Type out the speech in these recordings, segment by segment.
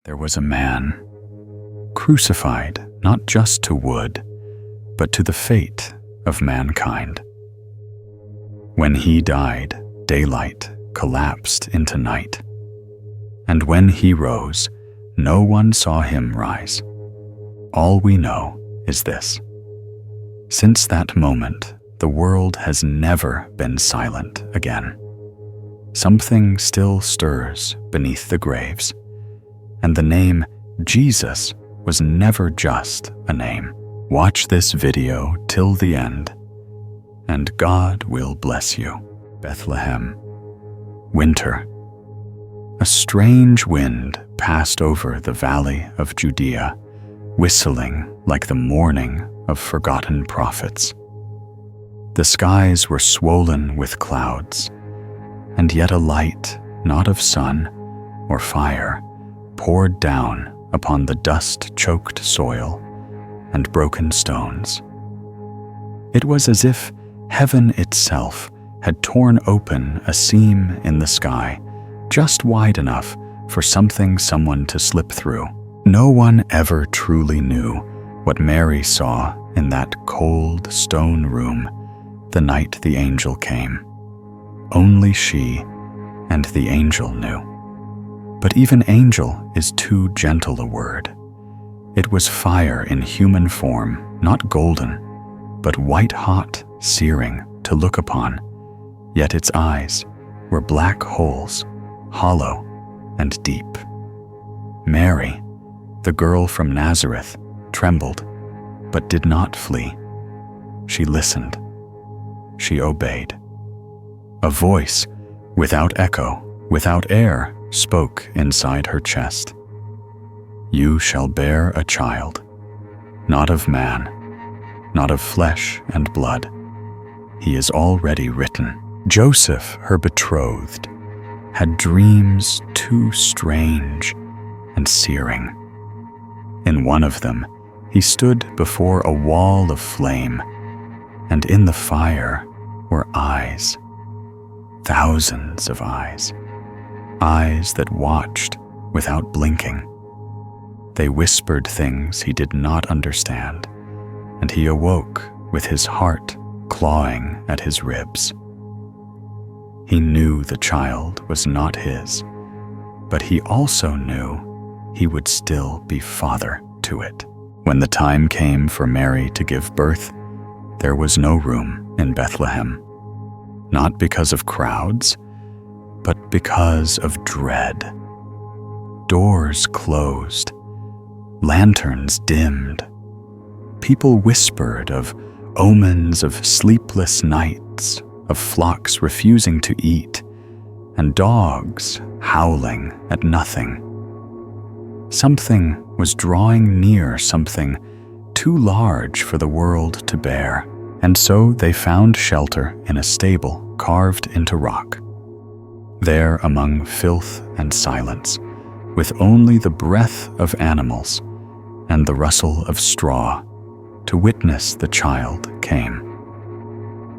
There was a man, crucified not just to wood, but to the fate of mankind. When he died, daylight collapsed into night, and when he rose, no one saw him rise. All we know is this: since that moment, the world has never been silent again. Something still stirs beneath the graves, and the name Jesus was never just a name. Watch this video till the end, and God will bless you. Bethlehem. Winter. A strange wind passed over the valley of Judea, whistling like the mourning of forgotten prophets. The skies were swollen with clouds, and yet a light, not of sun or fire, poured down upon the dust-choked soil and broken stones. It was as if heaven itself had torn open a seam in the sky, just wide enough for someone to slip through. No one ever truly knew what Mary saw in that cold stone room the night the angel came. Only she and the angel knew. But even angel is too gentle a word. It was fire in human form, not golden, but white-hot, searing to look upon. Yet its eyes were black holes, hollow and deep. Mary, the girl from Nazareth, trembled, but did not flee. She listened. She obeyed. A voice, without echo, without air, spoke inside her chest. You shall bear a child, not of man, not of flesh and blood. He is already written. Joseph, her betrothed, had dreams too strange and searing. In one of them, he stood before a wall of flame, and in the fire were eyes, thousands of eyes. Eyes that watched without blinking. They whispered things he did not understand, and he awoke with his heart clawing at his ribs. He knew the child was not his, but he also knew he would still be father to it. When the time came for Mary to give birth, there was no room in Bethlehem, not because of crowds, but because of dread. Doors closed, lanterns dimmed. People whispered of omens of sleepless nights, of flocks refusing to eat, and dogs howling at nothing. Something was drawing near, something too large for the world to bear, and so they found shelter in a stable carved into rock. There among filth and silence, with only the breath of animals and the rustle of straw, to witness the child came.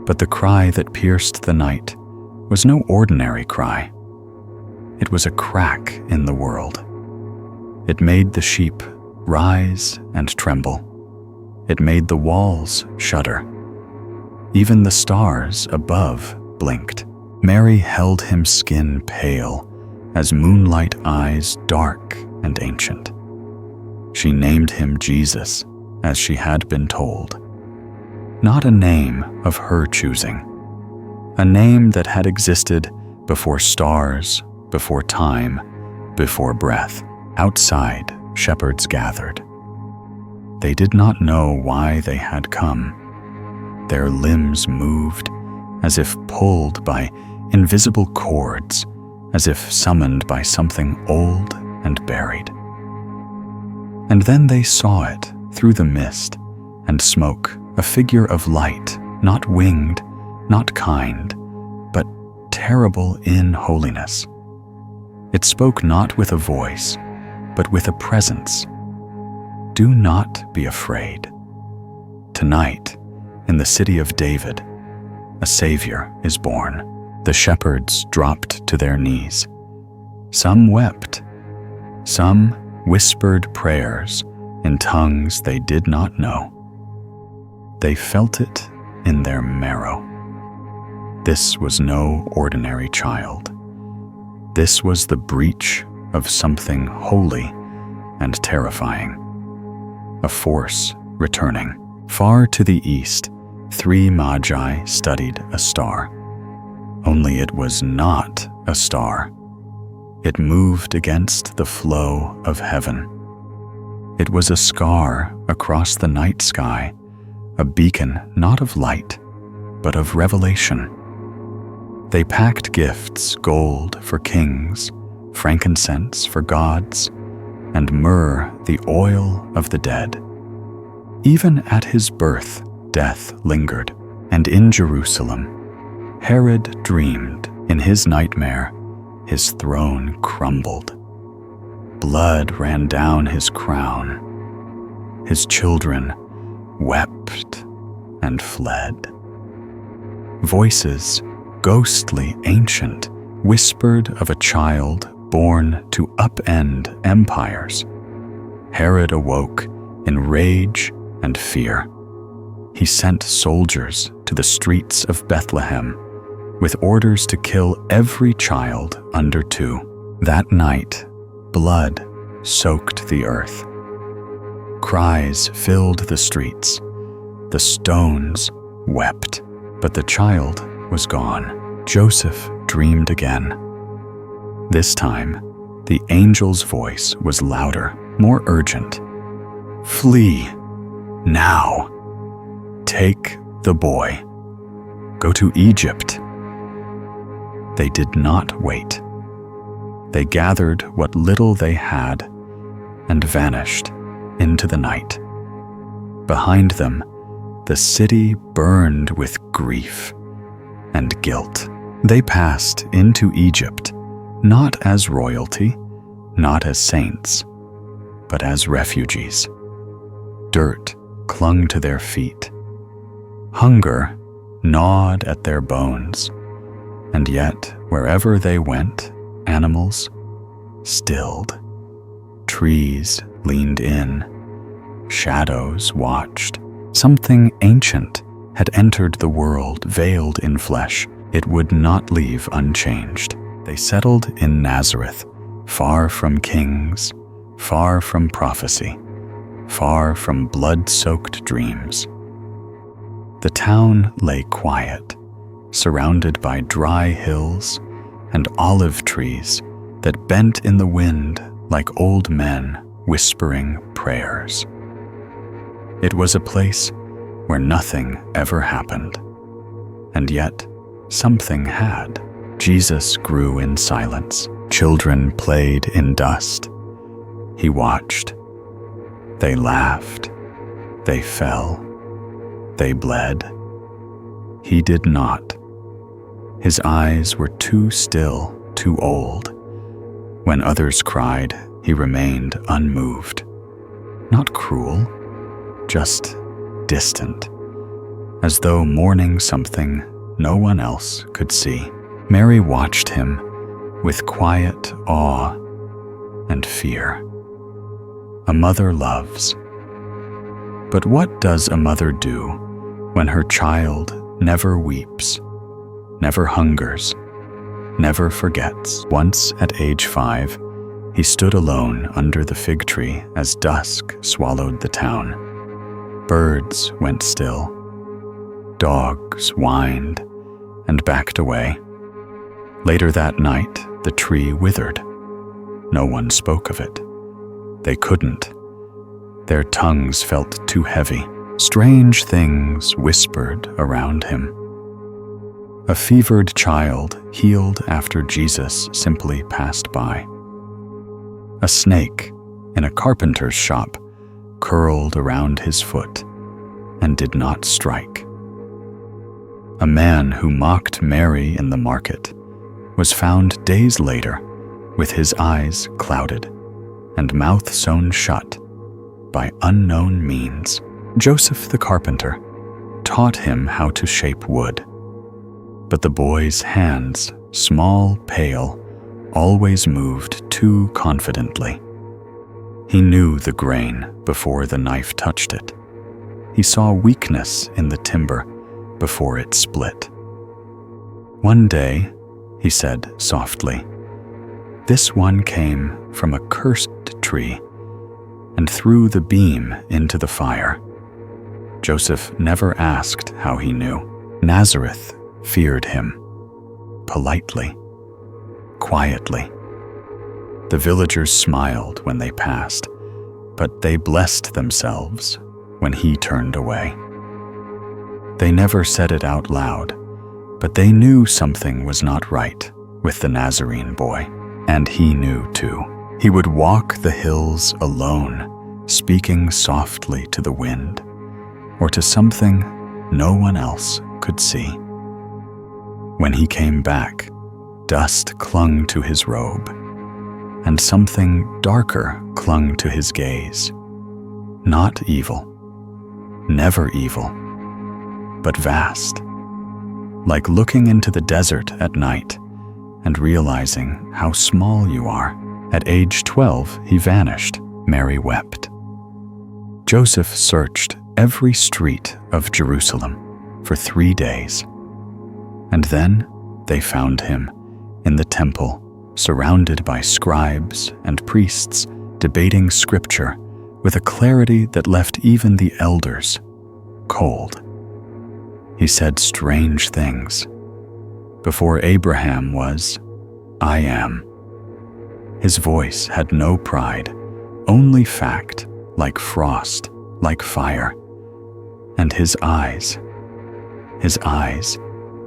But the cry that pierced the night was no ordinary cry. It was a crack in the world. It made the sheep rise and tremble. It made the walls shudder. Even the stars above blinked. Mary held him skin pale, as moonlight eyes dark and ancient. She named him Jesus, as she had been told. Not a name of her choosing, a name that had existed before stars, before time, before breath. Outside, shepherds gathered. They did not know why they had come. Their limbs moved, as if pulled by invisible cords, as if summoned by something old and buried. And then they saw it through the mist and smoke, a figure of light, not winged, not kind, but terrible in holiness. It spoke not with a voice, but with a presence. Do not be afraid. Tonight, in the city of David, a Savior is born. The shepherds dropped to their knees. Some wept, some whispered prayers in tongues they did not know. They felt it in their marrow. This was no ordinary child. This was the breach of something holy and terrifying. A force returning. Far to the east, 3 magi studied a star. Only it was not a star. It moved against the flow of heaven. It was a scar across the night sky, a beacon not of light, but of revelation. They packed gifts, gold for kings, frankincense for gods, and myrrh, the oil of the dead. Even at his birth, death lingered, and in Jerusalem, Herod dreamed. In his nightmare, his throne crumbled. Blood ran down his crown. His children wept and fled. Voices, ghostly, ancient, whispered of a child born to upend empires. Herod awoke in rage and fear. He sent soldiers to the streets of Bethlehem with orders to kill every child under 2. That night, blood soaked the earth. Cries filled the streets. The stones wept, but the child was gone. Joseph dreamed again. This time, the angel's voice was louder, more urgent. Flee, now. Take the boy. Go to Egypt. They did not wait. They gathered what little they had and vanished into the night. Behind them, the city burned with grief and guilt. They passed into Egypt, not as royalty, not as saints, but as refugees. Dirt clung to their feet. Hunger gnawed at their bones, and yet wherever they went, animals stilled. Trees leaned in. Shadows watched. Something ancient had entered the world veiled in flesh. It would not leave unchanged. They settled in Nazareth, far from kings, far from prophecy, far from blood-soaked dreams. The town lay quiet, surrounded by dry hills and olive trees that bent in the wind like old men whispering prayers. It was a place where nothing ever happened, and yet something had. Jesus grew in silence. Children played in dust. He watched. They laughed. They fell. They bled. He did not. His eyes were too still, too old. When others cried, he remained unmoved. Not cruel, just distant, as though mourning something no one else could see. Mary watched him with quiet awe and fear. A mother loves. But what does a mother do when her child never weeps, never hungers, never forgets? Once at age 5, he stood alone under the fig tree as dusk swallowed the town. Birds went still. Dogs whined and backed away. Later that night, the tree withered. No one spoke of it. They couldn't. Their tongues felt too heavy. Strange things whispered around him. A fevered child healed after Jesus simply passed by. A snake in a carpenter's shop curled around his foot and did not strike. A man who mocked Mary in the market was found days later with his eyes clouded and mouth sewn shut by unknown means. Joseph the carpenter taught him how to shape wood, but the boy's hands, small, pale, always moved too confidently. He knew the grain before the knife touched it. He saw weakness in the timber before it split. "One day," he said softly, "this one came from a cursed tree and threw the beam into the fire." Joseph never asked how he knew. Nazareth feared him, politely, quietly. The villagers smiled when they passed, but they blessed themselves when he turned away. They never said it out loud, but they knew something was not right with the Nazarene boy, and he knew too. He would walk the hills alone, speaking softly to the wind, or to something no one else could see. When he came back, dust clung to his robe, and something darker clung to his gaze. Not evil, never evil, but vast, like looking into the desert at night and realizing how small you are. At age 12, he vanished. Mary wept. Joseph searched every street of Jerusalem for 3 days, and then they found him in the temple, surrounded by scribes and priests debating scripture with a clarity that left even the elders cold. He said strange things. Before Abraham was, I am. His voice had no pride, only fact, like frost, like fire. And his eyes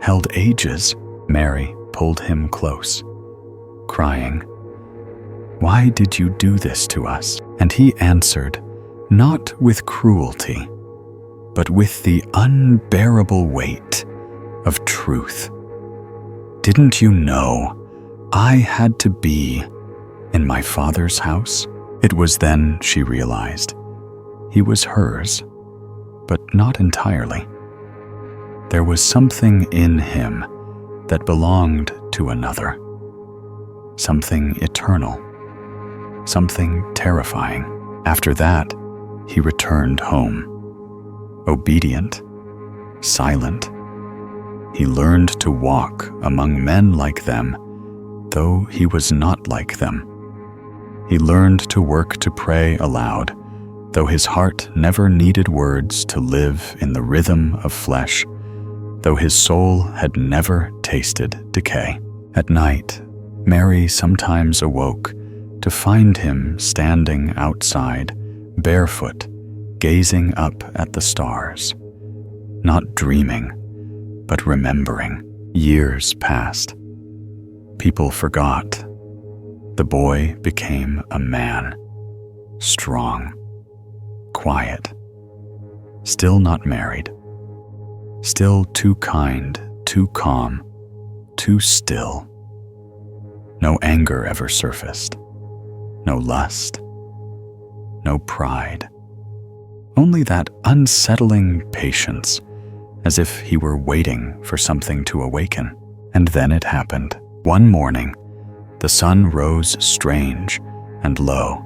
held ages. Mary pulled him close, crying, "Why did you do this to us?" And he answered, not with cruelty, but with the unbearable weight of truth. "Didn't you know I had to be in my Father's house?" It was then she realized he was hers, but not entirely. There was something in him that belonged to another, something eternal, something terrifying. After that, he returned home, obedient, silent. He learned to walk among men like them, though he was not like them. He learned to work to pray aloud, though his heart never needed words to live in the rhythm of flesh, though his soul had never tasted decay. At night, Mary sometimes awoke to find him standing outside, barefoot, gazing up at the stars, not dreaming, but remembering. Years passed. People forgot. The boy became a man, strong, quiet, still not married, still too kind, too calm, too still. No anger ever surfaced, no lust, no pride, only that unsettling patience, as if he were waiting for something to awaken. And then it happened. One morning, the sun rose strange and low,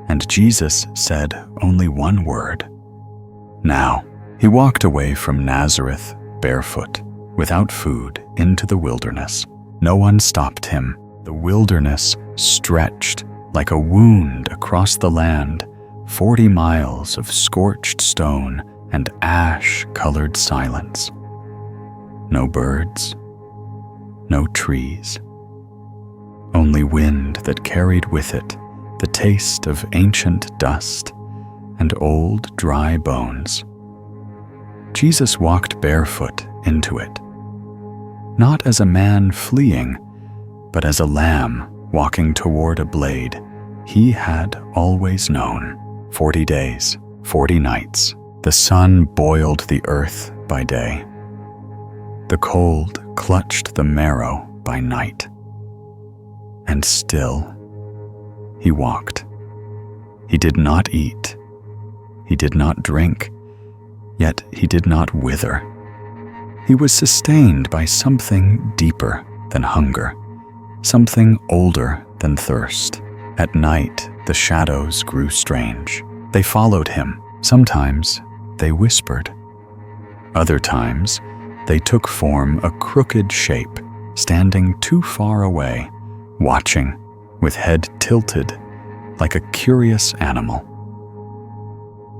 and Jesus said only one word, "Now." He walked away from Nazareth barefoot, without food, into the wilderness. No one stopped him. The wilderness stretched like a wound across the land, 40 miles of scorched stone and ash-colored silence. No birds, no trees. Only wind that carried with it the taste of ancient dust and old dry bones. Jesus walked barefoot into it, not as a man fleeing, but as a lamb walking toward a blade he had always known. 40 days, 40 nights. The sun boiled the earth by day. The cold clutched the marrow by night. And still, he walked. He did not eat. He did not drink. Yet he did not wither. He was sustained by something deeper than hunger, something older than thirst. At night, the shadows grew strange. They followed him. Sometimes they whispered. Other times they took form a crooked shape, standing too far away, watching, with head tilted, like a curious animal.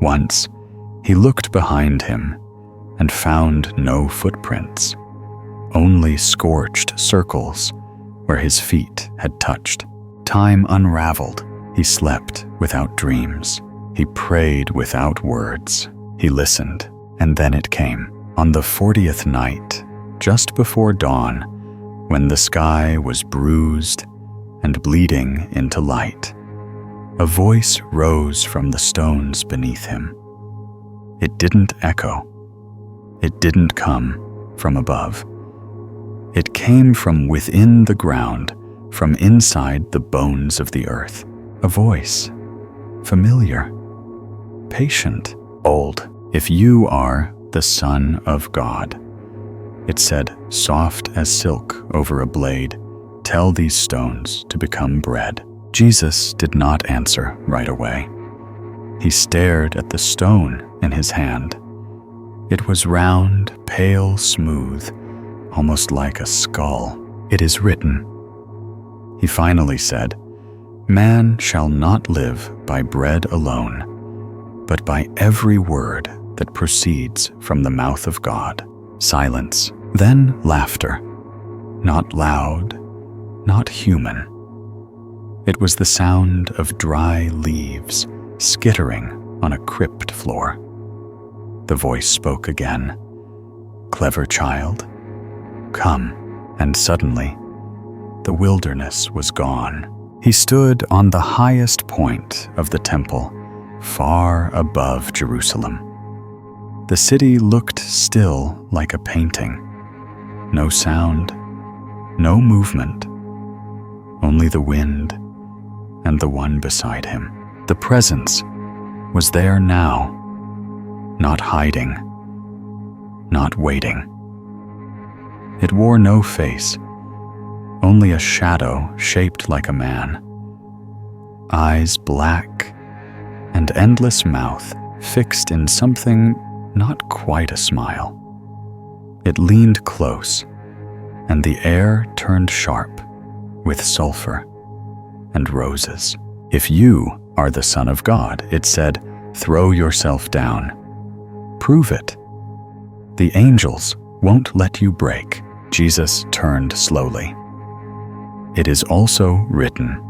Once, he looked behind him and found no footprints, only scorched circles where his feet had touched. Time unraveled. He slept without dreams. He prayed without words. He listened, and then it came. On the 40th night, just before dawn, when the sky was bruised and bleeding into light, a voice rose from the stones beneath him. It didn't echo. It didn't come from above. It came from within the ground, from inside the bones of the earth. A voice, familiar, patient, old. If you are the Son of God, it said, soft as silk over a blade, tell these stones to become bread. Jesus did not answer right away. He stared at the stone in his hand. It was round, pale, smooth, almost like a skull. It is written. He finally said, man shall not live by bread alone, but by every word that proceeds from the mouth of God. Silence, then laughter. Not loud, not human. It was the sound of dry leaves skittering on a crypt floor. The voice spoke again. Clever child, come. And suddenly, the wilderness was gone. He stood on the highest point of the temple, far above Jerusalem. The city looked still like a painting. No sound, no movement, only the wind and the one beside him. The presence was there now, not hiding, not waiting. It wore no face, only a shadow shaped like a man. Eyes black, and endless mouth fixed in something not quite a smile. It leaned close, and the air turned sharp with sulfur and roses. If you are the Son of God, it said, throw yourself down. Prove it. The angels won't let you break. Jesus turned slowly. It is also written,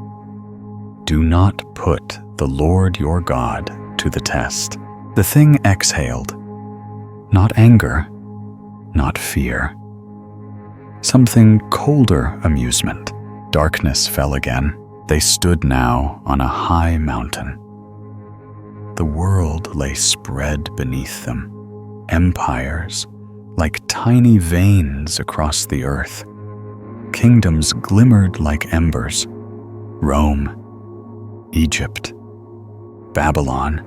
do not put the Lord your God to the test. The thing exhaled, not anger, not fear. Something colder amusement. Darkness fell again. They stood now on a high mountain. The world lay spread beneath them, empires like tiny veins across the earth. Kingdoms glimmered like embers. Rome, Egypt, Babylon.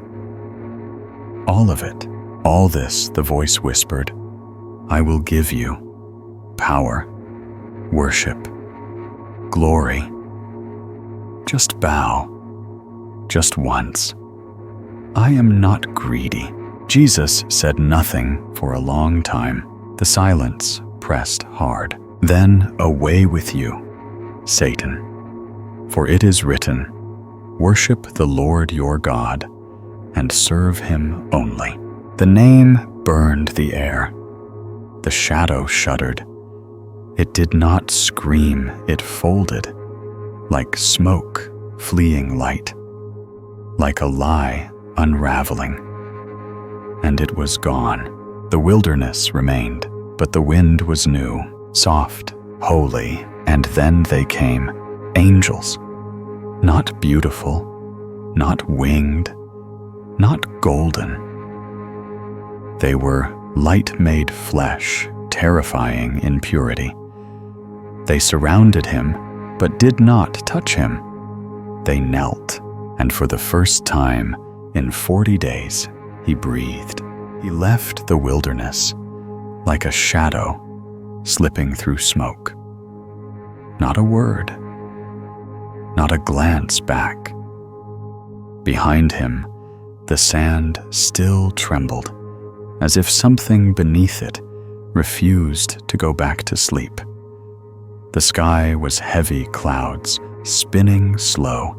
All of it, all this, the voice whispered, I will give you power, worship, glory. Just bow, just once. I am not greedy. Jesus said nothing for a long time. The silence pressed hard. Then away with you, Satan. For it is written, worship the Lord your God and serve him only. The name burned the air. The shadow shuddered. It did not scream, it folded, like smoke fleeing light, like a lie unraveling. And it was gone. The wilderness remained, but the wind was new, soft, holy, and then they came, angels, not beautiful, not winged, not golden. They were light made flesh, terrifying in purity. They surrounded him, but did not touch him. They knelt, and for the first time in 40 days, he breathed. He left the wilderness like a shadow slipping through smoke. Not a word, not a glance back, Behind him, the sand still trembled, as if something beneath it refused to go back to sleep. The sky was heavy clouds, spinning slow,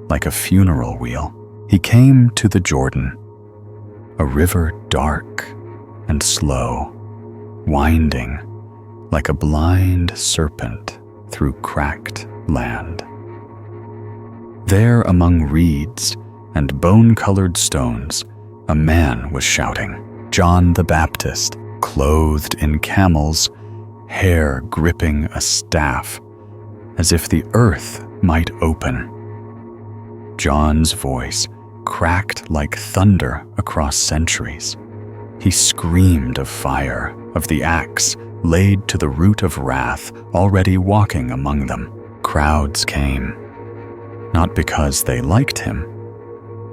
like a funeral wheel. He came to the Jordan, a river dark and slow, winding like a blind serpent through cracked land. There among reeds and bone-colored stones, a man was shouting, John the Baptist, clothed in camels, hair gripping a staff, as if the earth might open. John's voice cracked like thunder across centuries. He screamed of fire, of the axe laid to the root of wrath already walking among them. Crowds came, not because they liked him,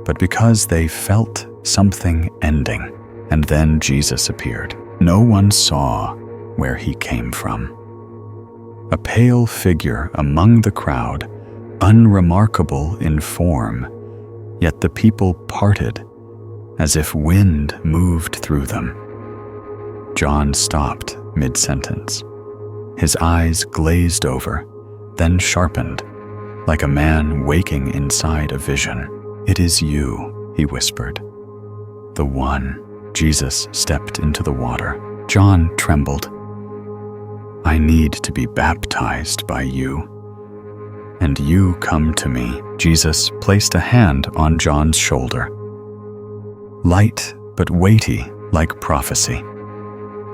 but because they felt something ending. And then Jesus appeared. No one saw where he came from. A pale figure among the crowd, unremarkable in form, yet the people parted as if wind moved through them. John stopped mid-sentence. His eyes glazed over, then sharpened, like a man waking inside a vision. "It is you," he whispered. "The one." Jesus stepped into the water. John trembled. "I need to be baptized by you, and you come to me." Jesus placed a hand on John's shoulder. Light but weighty like prophecy.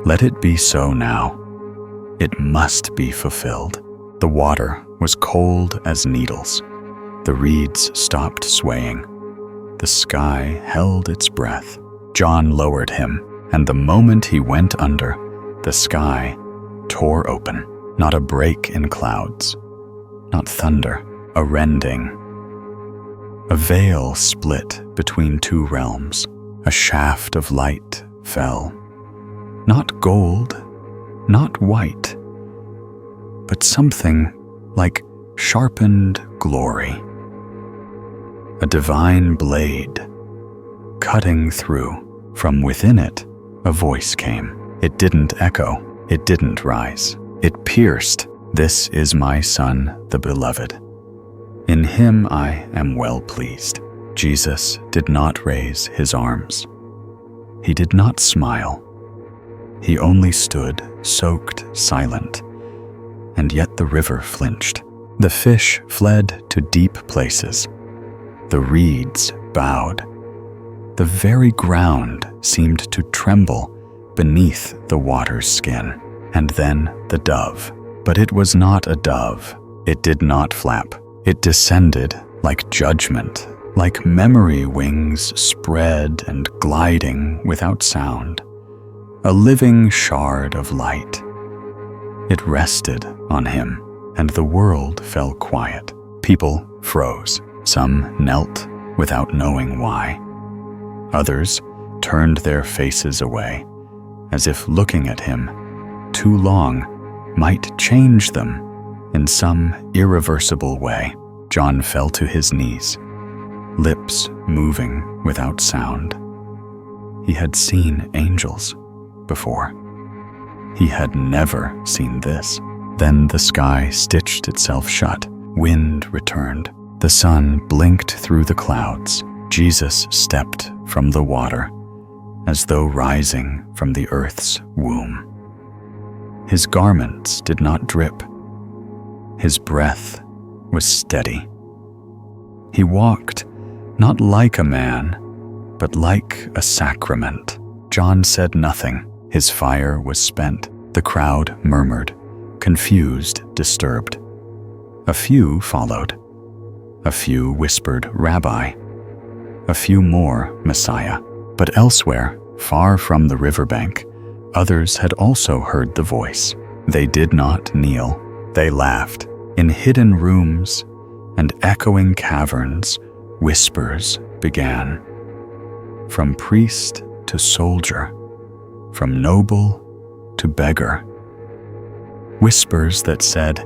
"Let it be so now. It must be fulfilled." The water was cold as needles. The reeds stopped swaying. The sky held its breath. John lowered him, and the moment he went under, the sky tore open. Not a break in clouds, not thunder, a rending. A veil split between two realms. A shaft of light fell. Not gold, not white, but something like sharpened glory. A divine blade cutting through. From within it, a voice came. It didn't echo. It didn't rise. It pierced. "This is my Son, the Beloved. In him I am well pleased." Jesus did not raise his arms. He did not smile. He only stood, soaked, silent. And yet the river flinched. The fish fled to deep places. The reeds bowed. The very ground seemed to tremble beneath the water's skin. And then the dove. But it was not a dove. It did not flap. It descended like judgment, like memory wings spread and gliding without sound. A living shard of light. It rested on him, and the world fell quiet. People froze. Some knelt without knowing why. Others turned their faces away, as if looking at him too long might change them in some irreversible way. John fell to his knees, lips moving without sound. He had seen angels before. He had never seen this. Then the sky stitched itself shut. Wind returned. The sun blinked through the clouds. Jesus stepped from the water, as though rising from the earth's womb. His garments did not drip. His breath was steady. He walked not like a man, but like a sacrament. John said nothing. His fire was spent. The crowd murmured, confused, disturbed. A few followed. A few whispered, "Rabbi." A few more, "Messiah." But elsewhere, far from the riverbank, others had also heard the voice. They did not kneel. They laughed. In hidden rooms and echoing caverns, whispers began. From priest to soldier, from noble to beggar. Whispers that said,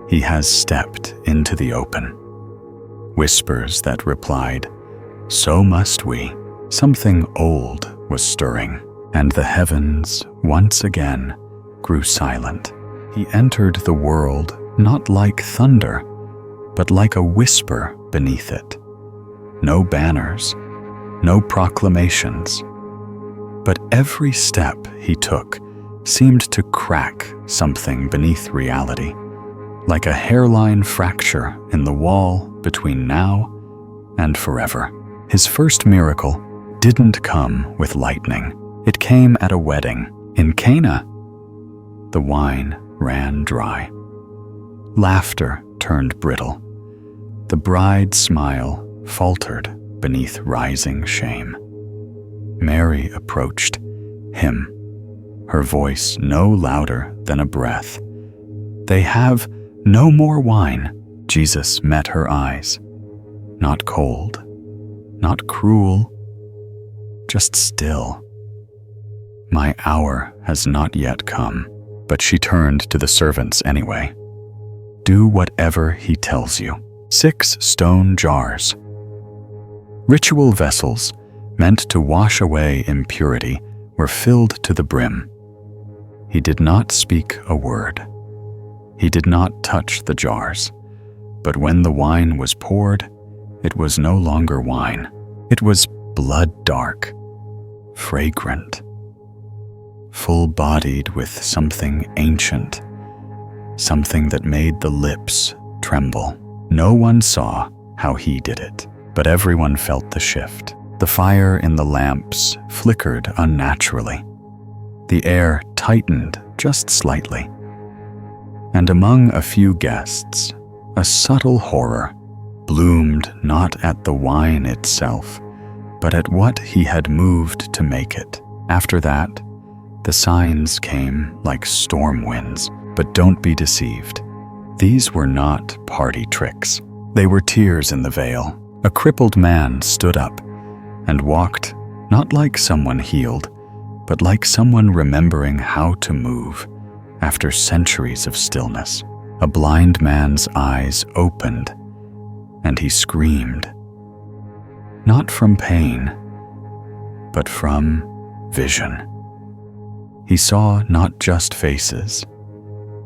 "He has stepped into the open." Whispers that replied, so must we. Something old was stirring, and the heavens once again grew silent. He entered the world not like thunder, but like a whisper beneath it. No banners, no proclamations, but every step he took seemed to crack something beneath reality, like a hairline fracture in the wall between now and forever. His first miracle didn't come with lightning. It came at a wedding in Cana. The wine ran dry. Laughter turned brittle. The bride's smile faltered beneath rising shame. Mary approached him, her voice no louder than a breath. "They have no more wine." Jesus met her eyes. Not cold, not cruel, just still. "My hour has not yet come." But she turned to the servants anyway. "Do whatever he tells you." 6 stone jars. Ritual vessels meant to wash away impurity were filled to the brim. He did not speak a word. He did not touch the jars. But when the wine was poured, it was no longer wine. It was blood dark, fragrant, full-bodied with something ancient, something that made the lips tremble. No one saw how he did it, but everyone felt the shift. The fire in the lamps flickered unnaturally. The air tightened just slightly. And among a few guests, a subtle horror bloomed not at the wine itself, but at what he had moved to make it. After that, the signs came like storm winds, but don't be deceived. These were not party tricks. They were tears in the veil. A crippled man stood up and walked, not like someone healed, but like someone remembering how to move after centuries of stillness. A blind man's eyes opened, and he screamed. Not from pain, but from vision. He saw not just faces,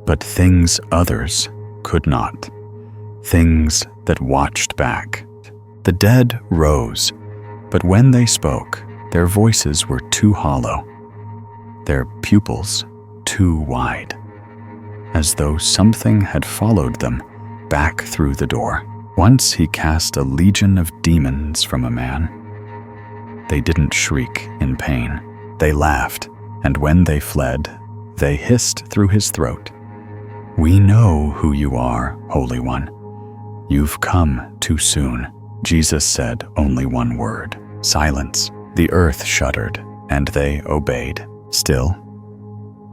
but things others could not, things that watched back. The dead rose, but when they spoke, their voices were too hollow, their pupils too wide, as though something had followed them back through the door. Once he cast a legion of demons from a man. They didn't shriek in pain. They laughed, and when they fled, they hissed through his throat. "We know who you are, Holy One. You've come too soon." Jesus said only one word: silence. The earth shuddered, and they obeyed. Still,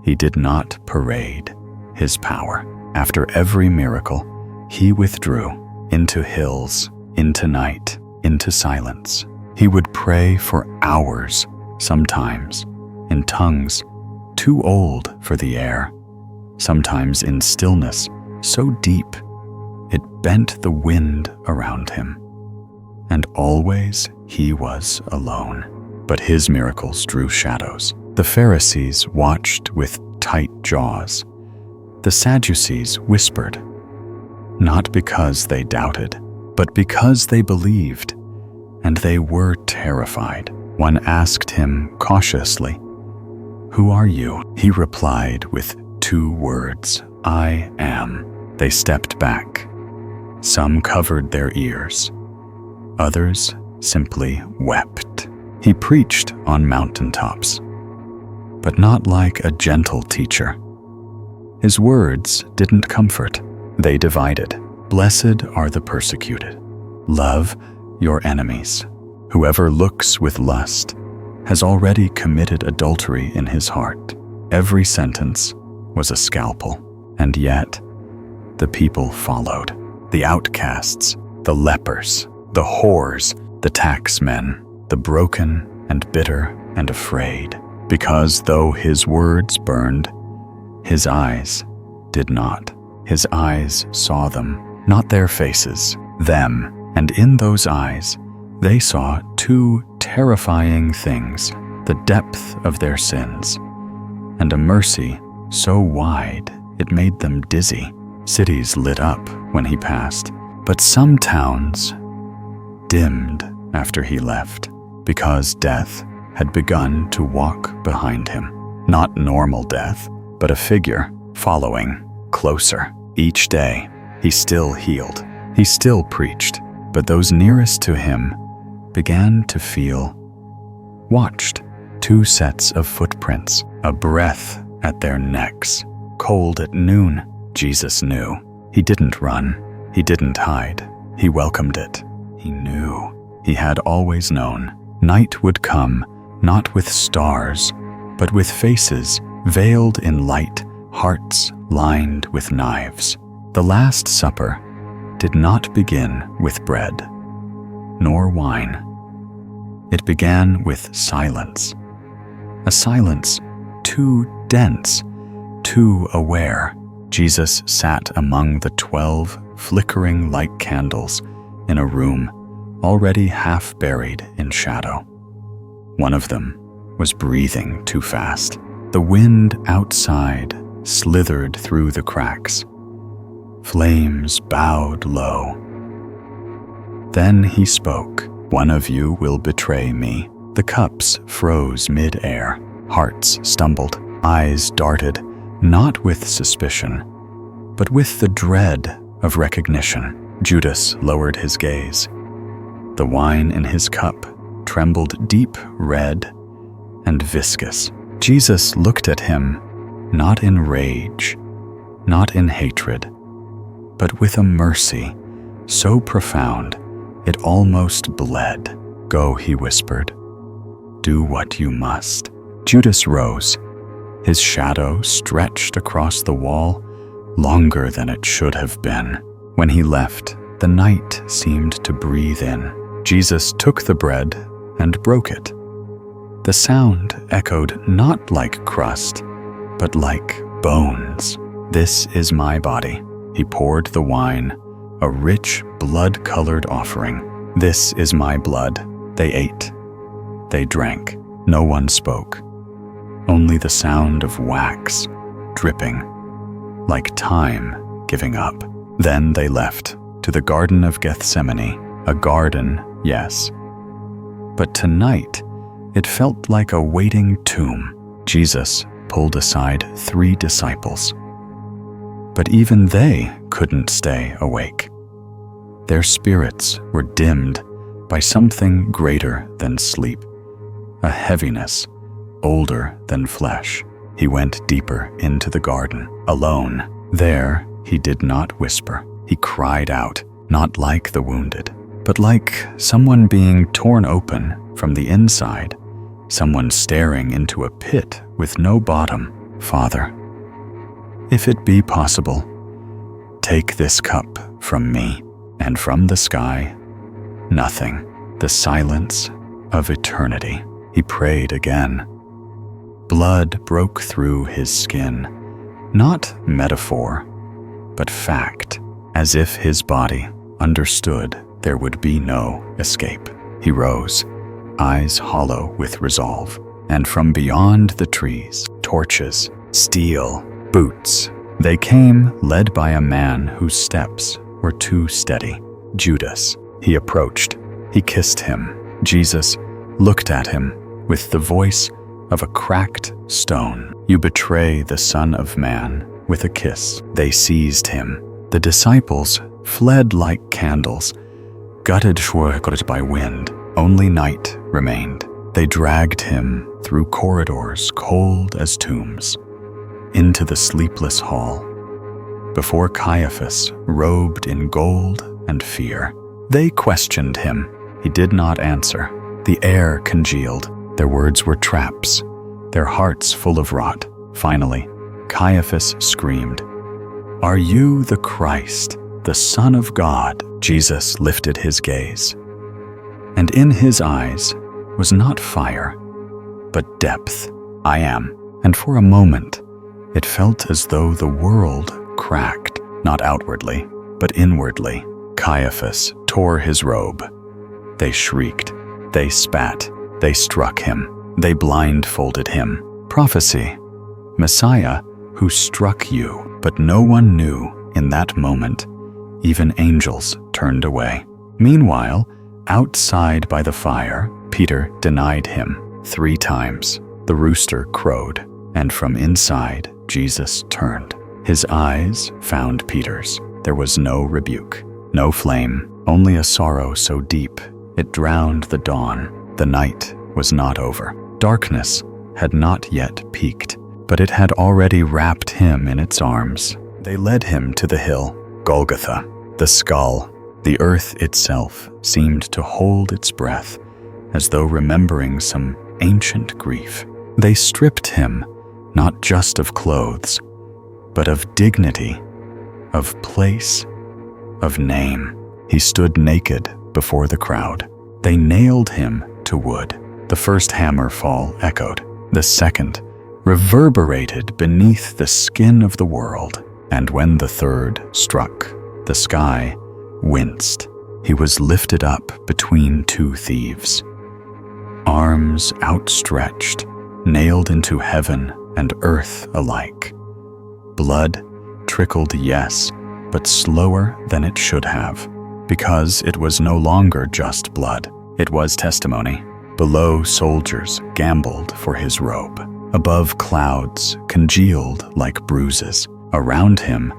he did not parade his power. After every miracle, he withdrew into hills, into night, into silence. He would pray for hours, sometimes in tongues too old for the air, sometimes in stillness so deep it bent the wind around him. And always he was alone. But his miracles drew shadows. The Pharisees watched with tight jaws. The Sadducees whispered, not because they doubted, but because they believed, and they were terrified. One asked him cautiously, "Who are you?" He replied with 2 words, "I am." They stepped back. Some covered their ears. Others simply wept. He preached on mountaintops, but not like a gentle teacher. His words didn't comfort. They divided. "Blessed are the persecuted. Love your enemies. Whoever looks with lust has already committed adultery in his heart." Every sentence was a scalpel, and yet the people followed. The outcasts, the lepers, the whores, the taxmen, the broken and bitter and afraid, because though his words burned, his eyes did not. His eyes saw them, not their faces, them, and in those eyes They saw two terrifying things: the depth of their sins, and a mercy so wide it made them dizzy. Cities lit up when he passed, but some towns dimmed after he left, because death had begun to walk behind him. Not normal death, but a figure following closer. Each day, he still healed, he still preached, but those nearest to him began to feel watched. Two sets of footprints, a breath at their necks. Cold at noon, Jesus knew. He didn't run, he didn't hide, he welcomed it. He knew, he had always known. Night would come, not with stars, but with faces veiled in light, hearts lined with knives. The Last Supper did not begin with bread, nor wine. It began with silence. A silence too dense, too aware. Jesus sat among the 12 flickering like candles in a room already half buried in shadow. One of them was breathing too fast. The wind outside slithered through the cracks. Flames bowed low. Then he spoke. "One of you will betray me." The cups froze mid-air. Hearts stumbled. Eyes darted, not with suspicion, but with the dread of recognition. Judas lowered his gaze. The wine in his cup trembled deep red and viscous. Jesus looked at him, not in rage, not in hatred, but with a mercy so profound it almost bled. "Go," he whispered. "Do what you must." Judas rose. His shadow stretched across the wall, longer than it should have been. When he left, the night seemed to breathe in. Jesus took the bread and broke it. The sound echoed not like crust, but like bones. "This is my body." He poured the wine, a rich blood-colored offering. "This is my blood." They ate. They drank. No one spoke. Only the sound of wax dripping, like time giving up. Then they left to the Garden of Gethsemane. A garden, yes. But tonight, it felt like a waiting tomb. Jesus pulled aside 3 disciples. But even they couldn't stay awake. Their spirits were dimmed by something greater than sleep, a heaviness older than flesh. He went deeper into the garden, alone. There, he did not whisper. He cried out, not like the wounded, but like someone being torn open from the inside, someone staring into a pit with no bottom. "Father, if it be possible, take this cup from me." And from the sky, nothing, the silence of eternity. He prayed again. Blood broke through his skin, not metaphor, but fact, as if his body understood there would be no escape. He rose, eyes hollow with resolve, and from beyond the trees, torches, steel, boots, they came, led by a man whose steps were too steady. Judas. He approached. He kissed him. Jesus looked at him with the voice of a cracked stone. "You betray the Son of Man with a kiss." They seized him. The disciples fled like candles, gutted by wind. Only night remained. They dragged him through corridors cold as tombs, into the sleepless hall, before Caiaphas, robed in gold and fear. They questioned him. He did not answer. The air congealed. Their words were traps, their hearts full of rot. Finally, Caiaphas screamed, "Are you the Christ, the Son of God?" Jesus lifted his gaze, and in his eyes was not fire, but depth. "I am." And for a moment, it felt as though the world cracked, not outwardly, but inwardly. Caiaphas tore his robe. They shrieked. They spat. They struck him. They blindfolded him. Prophecy. Messiah who struck you, but no one knew in that moment. Even angels turned away. Meanwhile, outside by the fire, Peter denied him 3 times. The rooster crowed, and from inside, Jesus turned. His eyes found Peter's. There was no rebuke, no flame, only a sorrow so deep it drowned the dawn. The night was not over. Darkness had not yet peaked, but it had already wrapped him in its arms. They led him to the hill, Golgotha, the skull. The earth itself seemed to hold its breath, as though remembering some ancient grief. They stripped him, not just of clothes, but of dignity, of place, of name. He stood naked before the crowd. They nailed him to wood. The first hammer fall echoed. The second reverberated beneath the skin of the world. And when the third struck, the sky winced. He was lifted up between 2 thieves. Arms outstretched, nailed into heaven and earth alike. Blood trickled, yes, but slower than it should have, because it was no longer just blood. It was testimony. Below, soldiers gambled for his robe. Above, clouds congealed like bruises. Around him,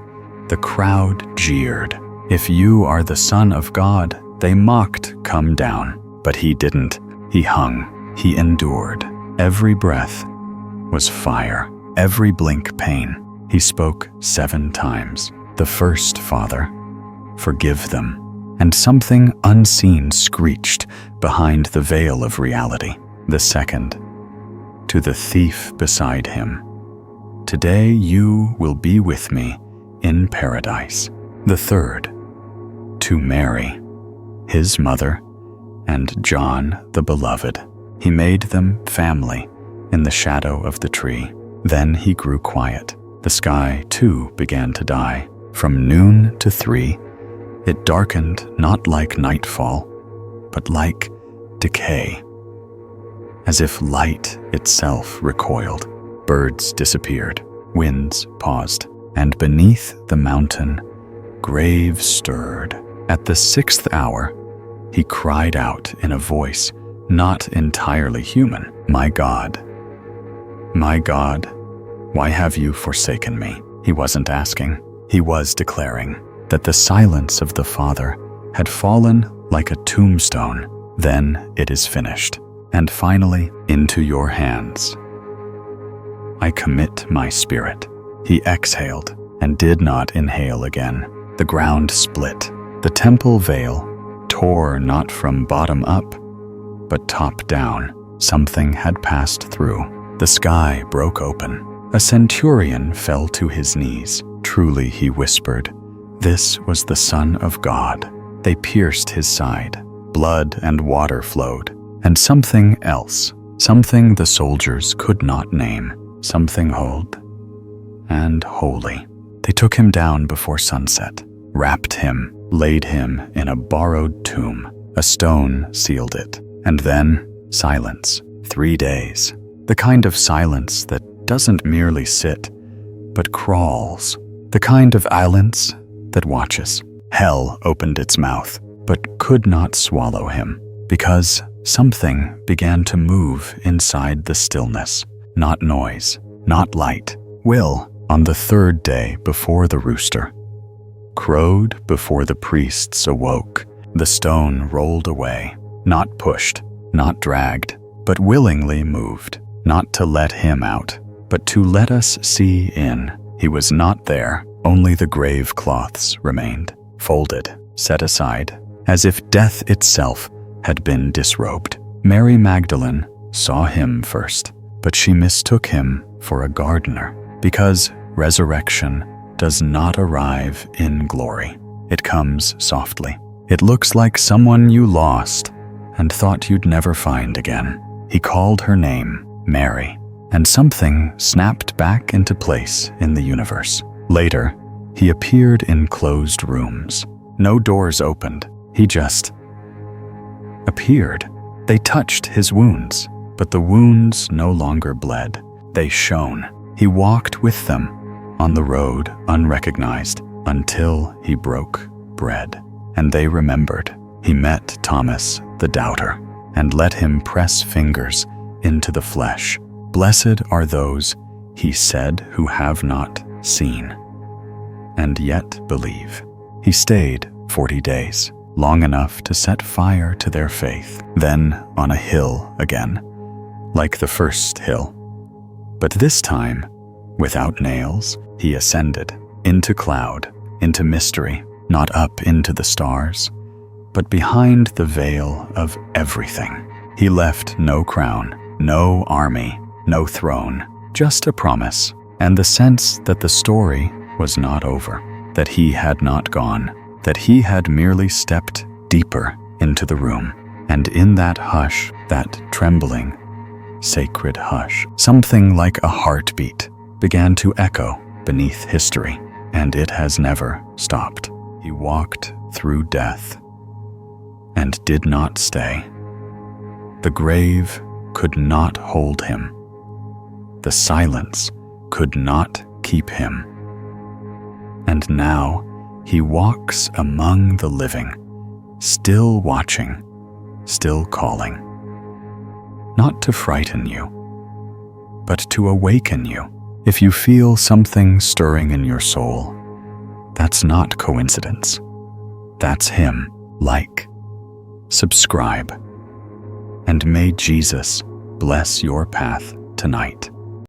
the crowd jeered. If you are the Son of God, they mocked, come down. But he didn't. He hung. He endured. Every breath was fire. Every blink pain. He spoke 7 times. The first, Father, forgive them. And something unseen screeched behind the veil of reality. The second, to the thief beside him, today you will be with me in paradise. The third, to Mary, his mother, and John the beloved. He made them family in the shadow of the tree. Then he grew quiet. The sky, too, began to die. From noon to 3, it darkened not like nightfall, but like decay. As if light itself recoiled, birds disappeared, winds paused, and beneath the mountain, graves stirred. At the 6th hour, he cried out in a voice not entirely human, my God, why have you forsaken me?" He wasn't asking, he was declaring that the silence of the Father had fallen like a tombstone. Then it is finished, and finally, into your hands I commit my spirit. He exhaled and did not inhale again. The ground split. The temple veil tore not from bottom up, but top down. Something had passed through. The sky broke open. A centurion fell to his knees. Truly, he whispered, this was the Son of God. They pierced his side. Blood and water flowed. And something else, something the soldiers could not name, something old and holy. They took him down before sunset, wrapped him, laid him in a borrowed tomb. A stone sealed it. And then silence. 3 days. The kind of silence that doesn't merely sit, but crawls. The kind of silence that watches. Hell opened its mouth, but could not swallow him, because something began to move inside the stillness. Not noise, not light. Will, on the 3rd day before the rooster crowed, before the priests awoke, the stone rolled away, not pushed, not dragged, but willingly moved, not to let him out, but to let us see in. He was not there. Only the grave cloths remained, folded, set aside, as if death itself had been disrobed. Mary Magdalene saw him first, but she mistook him for a gardener, because resurrection does not arrive in glory. It comes softly. It looks like someone you lost and thought you'd never find again. He called her name, Mary, and something snapped back into place in the universe. Later, he appeared in closed rooms. No doors opened. He just appeared. They touched his wounds, but the wounds no longer bled. They shone. He walked with them on the road unrecognized until he broke bread. And they remembered. He met Thomas, the doubter, and let him press fingers into the flesh. Blessed are those, he said, who have not seen and yet believe. He stayed 40 days, long enough to set fire to their faith, then on a hill again, like the first hill. But this time, without nails, he ascended into cloud, into mystery, not up into the stars, but behind the veil of everything. He left no crown, no army, no throne, just a promise, and the sense that the story was not over, that he had not gone, that he had merely stepped deeper into the room. And in that hush, that trembling, sacred hush, something like a heartbeat began to echo beneath history, and it has never stopped. He walked through death and did not stay. The grave could not hold him. The silence could not keep him. And now he walks among the living, still watching, still calling. Not to frighten you, but to awaken you. If you feel something stirring in your soul, that's not coincidence. That's him. Like, subscribe, and may Jesus bless your path tonight.